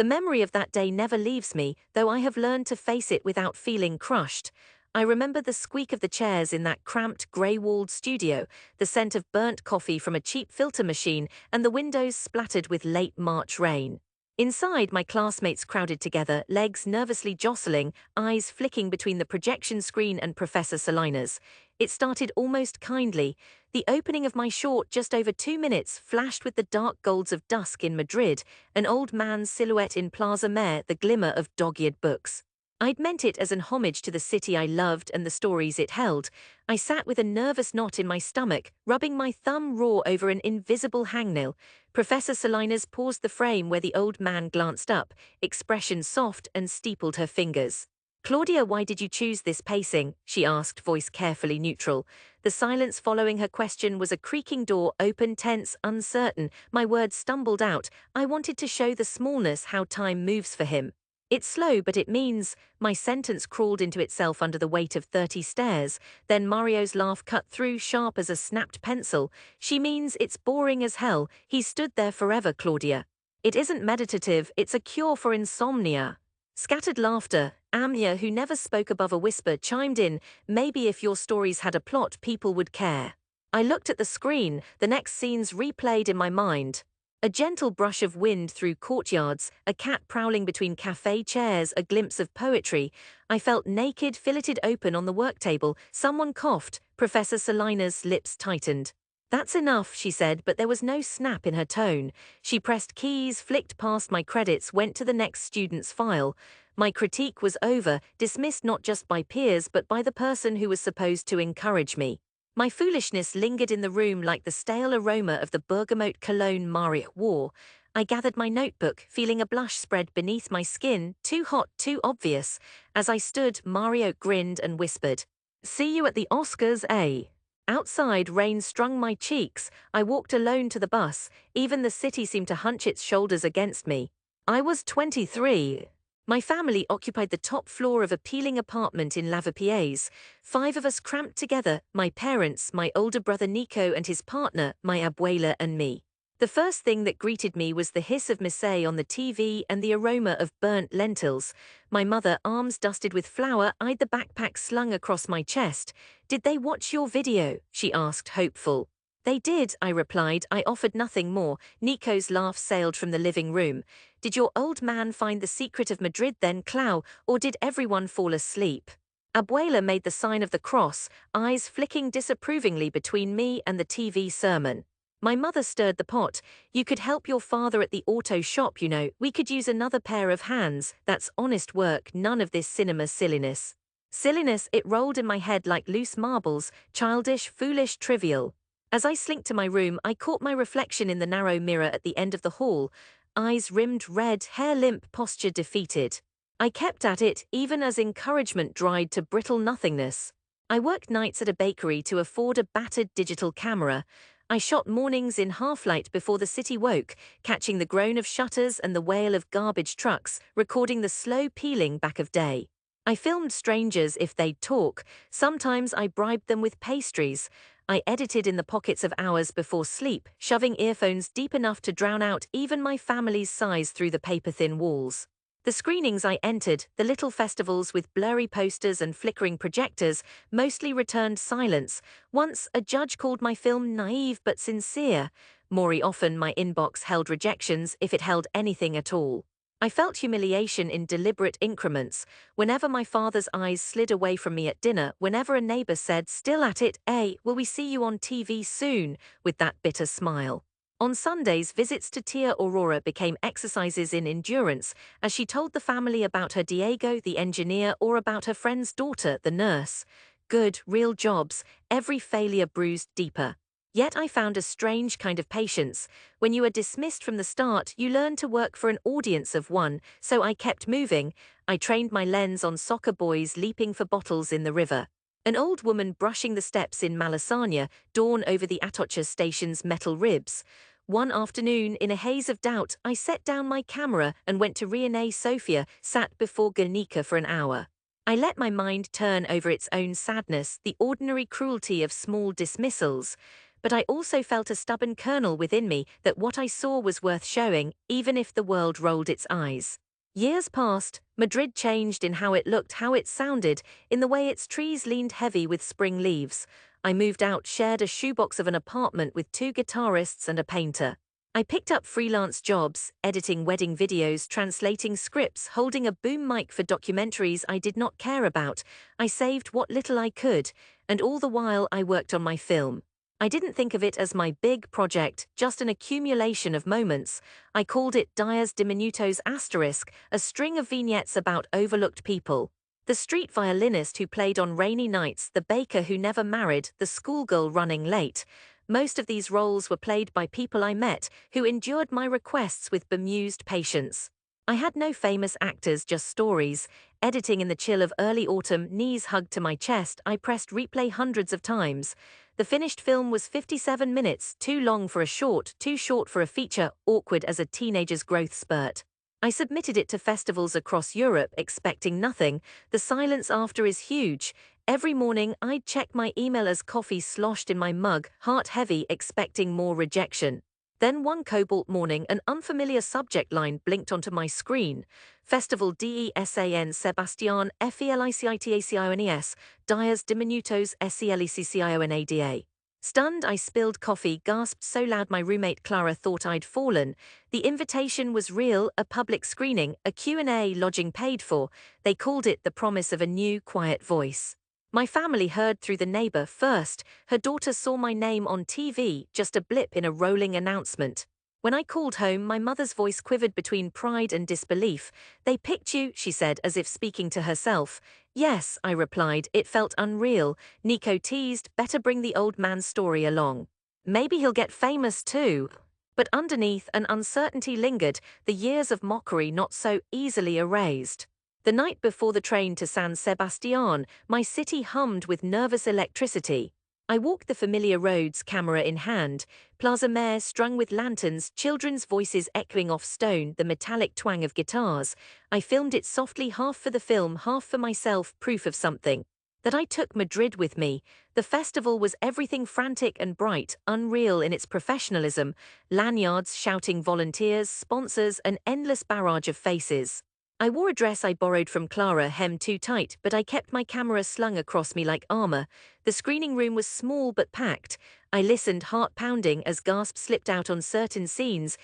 The memory of that day never leaves me, though I have learned to face it without feeling crushed. I remember the squeak of the chairs in that cramped, grey-walled studio, the scent of burnt coffee from a cheap filter machine, and the windows splattered with late March rain. Inside, my classmates crowded together, legs nervously jostling, eyes flicking between the projection screen and Professor Salinas. It started almost kindly. The opening of my short, just over 2 minutes, flashed with the dark golds of dusk in Madrid, an old man's silhouette in Plaza Mayor, the glimmer of dog-eared books. I'd meant it as an homage to the city I loved and the stories it held. I sat with a nervous knot in my stomach, rubbing my thumb raw over an invisible hangnail. Professor Salinas paused the frame where the old man glanced up, expression soft, and steepled her fingers. "Claudia, why did you choose this pacing?" she asked, voice carefully neutral. The silence following her question was a creaking door, open, tense, uncertain. My words stumbled out. I wanted to show the smallness, how time moves for him. "It's slow, but it means—" My sentence crawled into itself under the weight of 30 stares. Then Mario's laugh cut through, sharp as a snapped pencil. "She means it's boring as hell. He stood there forever, Claudia. It isn't meditative, it's a cure for insomnia." Scattered laughter. Amnia, who never spoke above a whisper, chimed in. "Maybe if your stories had a plot, people would care." I looked at the screen, the next scenes replayed in my mind. A gentle brush of wind through courtyards, a cat prowling between cafe chairs, a glimpse of poetry. I felt naked, filleted open on the work table. Someone coughed. Professor Salinas' lips tightened. "That's enough," she said, but there was no snap in her tone. She pressed keys, flicked past my credits, went to the next student's file. My critique was over, dismissed not just by peers but by the person who was supposed to encourage me. My foolishness lingered in the room like the stale aroma of the bergamot cologne Mario wore. I gathered my notebook, feeling a blush spread beneath my skin, too hot, too obvious. As I stood, Mario grinned and whispered, "See you at the Oscars, eh?" Outside, rain strung my cheeks. I walked alone to the bus. Even the city seemed to hunch its shoulders against me. I was 23. My family occupied the top floor of a peeling apartment in Lavapiés. 5 of us cramped together, my parents, my older brother Nico and his partner, my abuela and me. The first thing that greeted me was the hiss of mise on the TV and the aroma of burnt lentils. My mother, arms dusted with flour, eyed the backpack slung across my chest. "Did they watch your video?" she asked, hopeful. "They did," I replied. I offered nothing more. Nico's laugh sailed from the living room. "Did your old man find the secret of Madrid then, Clau, or did everyone fall asleep?" Abuela made the sign of the cross, eyes flicking disapprovingly between me and the TV sermon. My mother stirred the pot. "You could help your father at the auto shop, you know. We could use another pair of hands. That's honest work, none of this cinema silliness." Silliness, it rolled in my head like loose marbles, childish, foolish, trivial. As I slinked to my room, I caught my reflection in the narrow mirror at the end of the hall. Eyes rimmed red, hair limp, posture defeated. I kept at it, even as encouragement dried to brittle nothingness. I worked nights at a bakery to afford a battered digital camera. I shot mornings in half-light before the city woke, catching the groan of shutters and the wail of garbage trucks, recording the slow peeling back of day. I filmed strangers if they'd talk. Sometimes I bribed them with pastries. I edited in the pockets of hours before sleep, shoving earphones deep enough to drown out even my family's sighs through the paper-thin walls. The screenings I entered, the little festivals with blurry posters and flickering projectors, mostly returned silence. Once, a judge called my film naive but sincere. More often, my inbox held rejections, if it held anything at all. I felt humiliation in deliberate increments. Whenever my father's eyes slid away from me at dinner, whenever a neighbor said, "Still at it, eh? Will we see you on TV soon?" with that bitter smile. On Sundays, visits to Tia Aurora became exercises in endurance, as she told the family about her Diego, the engineer, or about her friend's daughter, the nurse. Good, real jobs, every failure bruised deeper. Yet I found a strange kind of patience. When you are dismissed from the start, you learn to work for an audience of one, so I kept moving. I trained my lens on soccer boys leaping for bottles in the river. An old woman brushing the steps in Malasaña, dawn over the Atocha station's metal ribs. One afternoon, in a haze of doubt, I set down my camera and went to René Sofia, sat before Guernica for an hour. I let my mind turn over its own sadness, the ordinary cruelty of small dismissals. but I also felt a stubborn kernel within me that what I saw was worth showing, even if the world rolled its eyes. Years passed, Madrid changed in how it looked, how it sounded, in the way its trees leaned heavy with spring leaves. I moved out, shared a shoebox of an apartment with 2 guitarists and a painter. I picked up freelance jobs, editing wedding videos, translating scripts, holding a boom mic for documentaries I did not care about. I saved what little I could, and all the while I worked on my film. I didn't think of it as my big project, just an accumulation of moments. I called it Dias Diminutos Asterisk, a string of vignettes about overlooked people. The street violinist who played on rainy nights, the baker who never married, the schoolgirl running late. Most of these roles were played by people I met, who endured my requests with bemused patience. I had no famous actors, just stories. Editing in the chill of early autumn, knees hugged to my chest, I pressed replay hundreds of times. The finished film was 57 minutes, too long for a short, too short for a feature, awkward as a teenager's growth spurt. I submitted it to festivals across Europe, expecting nothing. The silence after is huge. Every morning, I'd check my email as coffee sloshed in my mug, heart heavy, expecting more rejection. Then one cobalt morning, an unfamiliar subject line blinked onto my screen. Festival DESAN Sebastian FELICITACIONES, Dias Diminutos SELECCIONADA. Stunned, I spilled coffee, gasped so loud my roommate Clara thought I'd fallen. The invitation was real, a public screening, a Q&A, lodging paid for. They called it the promise of a new, quiet voice. My family heard through the neighbor first. Her daughter saw my name on TV, just a blip in a rolling announcement. When I called home, my mother's voice quivered between pride and disbelief. "They picked you," she said, as if speaking to herself. "Yes," I replied, it felt unreal. Nico teased, "Better bring the old man's story along. Maybe he'll get famous too." But underneath, an uncertainty lingered, the years of mockery not so easily erased. The night before the train to San Sebastian, my city hummed with nervous electricity. I walked the familiar roads, camera in hand, Plaza Mayor strung with lanterns, children's voices echoing off stone, the metallic twang of guitars. I filmed it softly, half for the film, half for myself, proof of something. That I took Madrid with me. The festival was everything frantic and bright, unreal in its professionalism, lanyards shouting volunteers, sponsors, an endless barrage of faces. I wore a dress I borrowed from Clara, hemmed too tight, but I kept my camera slung across me like armor. The screening room was small but packed. I listened, heart pounding, as gasps slipped out on certain scenes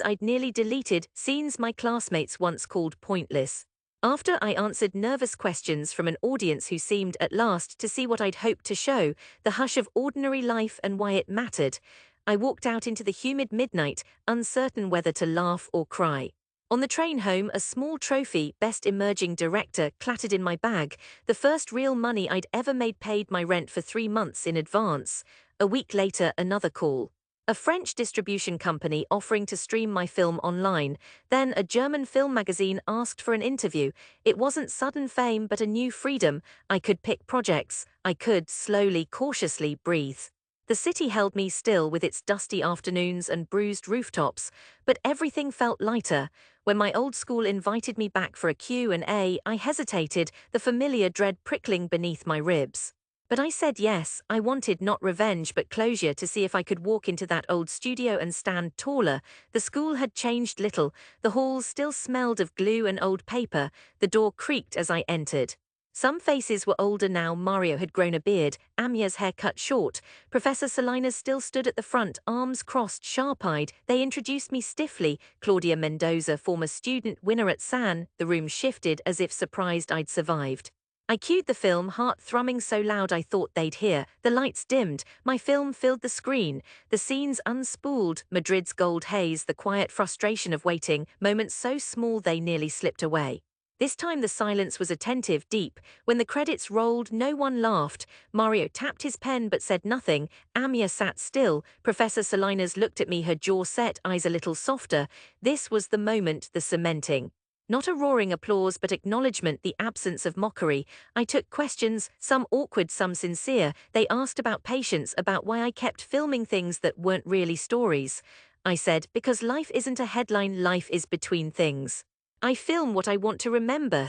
I'd nearly deleted, scenes my classmates once called pointless. After I answered nervous questions from an audience who seemed, at last, to see what I'd hoped to show, the hush of ordinary life and why it mattered, I walked out into the humid midnight, uncertain whether to laugh or cry. On the train home, a small trophy, Best Emerging Director, clattered in my bag. The first real money I'd ever made paid my rent for 3 months in advance. A week later, another call. A French distribution company offering to stream my film online. Then a German film magazine asked for an interview. It wasn't sudden fame but a new freedom. I could pick projects. I could, slowly, cautiously, breathe. The city held me still with its dusty afternoons and bruised rooftops, but everything felt lighter. When my old school invited me back for a Q&A, I hesitated, the familiar dread prickling beneath my ribs. But I said yes. I wanted not revenge but closure, to see if I could walk into that old studio and stand taller. The school had changed little. The halls still smelled of glue and old paper. The door creaked as I entered. Some faces were older now. Mario had grown a beard, Amya's hair cut short. Professor Salinas still stood at the front, arms crossed, sharp-eyed. They introduced me stiffly. Claudia Mendoza, former student, winner at SAN. The room shifted as if surprised I'd survived. I cued the film, heart thrumming so loud I thought they'd hear. The lights dimmed. My film filled the screen. The scenes unspooled. Madrid's gold haze, the quiet frustration of waiting, moments so small they nearly slipped away. This time the silence was attentive, deep. When the credits rolled, no one laughed. Mario tapped his pen but said nothing. Amya sat still. Professor Salinas looked at me, her jaw set, eyes a little softer. This was the moment, the cementing. Not a roaring applause but acknowledgement, the absence of mockery. I took questions, some awkward, some sincere. They asked about patience, about why I kept filming things that weren't really stories. I said, because life isn't a headline, life is between things. I film what I want to remember.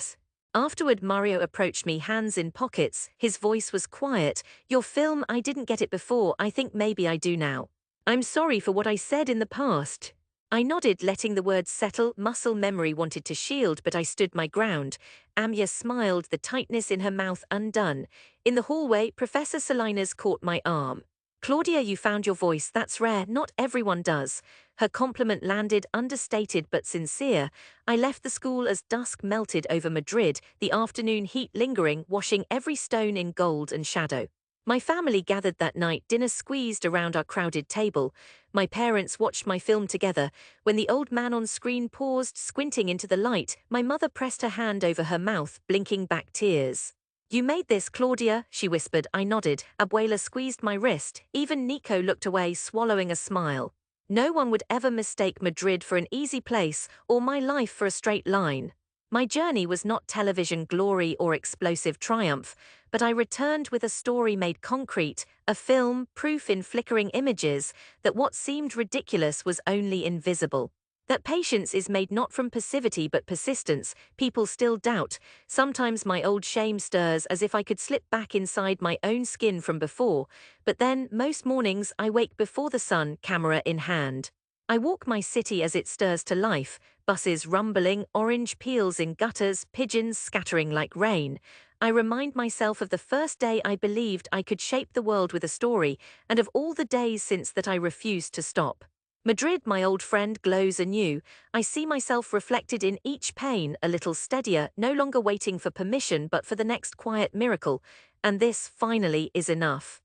Afterward, Mario approached me, hands in pockets. His voice was quiet. Your film, I didn't get it before, I think maybe I do now. I'm sorry for what I said in the past. I nodded, letting the words settle. Muscle memory wanted to shield, but I stood my ground. Amya smiled, the tightness in her mouth undone. In the hallway, Professor Salinas caught my arm. Claudia, you found your voice, that's rare, not everyone does. Her compliment landed, understated but sincere. I left the school as dusk melted over Madrid, the afternoon heat lingering, washing every stone in gold and shadow. My family gathered that night, dinner squeezed around our crowded table. My parents watched my film together. When the old man on screen paused, squinting into the light, my mother pressed her hand over her mouth, blinking back tears. You made this, Claudia, she whispered. I nodded. Abuela squeezed my wrist. Even Nico looked away, swallowing a smile. No one would ever mistake Madrid for an easy place or my life for a straight line. My journey was not television glory or explosive triumph, but I returned with a story made concrete, a film, proof in flickering images, that what seemed ridiculous was only invisible. That patience is made not from passivity but persistence, people still doubt. Sometimes my old shame stirs as if I could slip back inside my own skin from before, but then, most mornings, I wake before the sun, camera in hand. I walk my city as it stirs to life, buses rumbling, orange peels in gutters, pigeons scattering like rain. I remind myself of the first day I believed I could shape the world with a story, and of all the days since that I refused to stop. Madrid, my old friend, glows anew. I see myself reflected in each pane, a little steadier, no longer waiting for permission but for the next quiet miracle. And this, finally, is enough.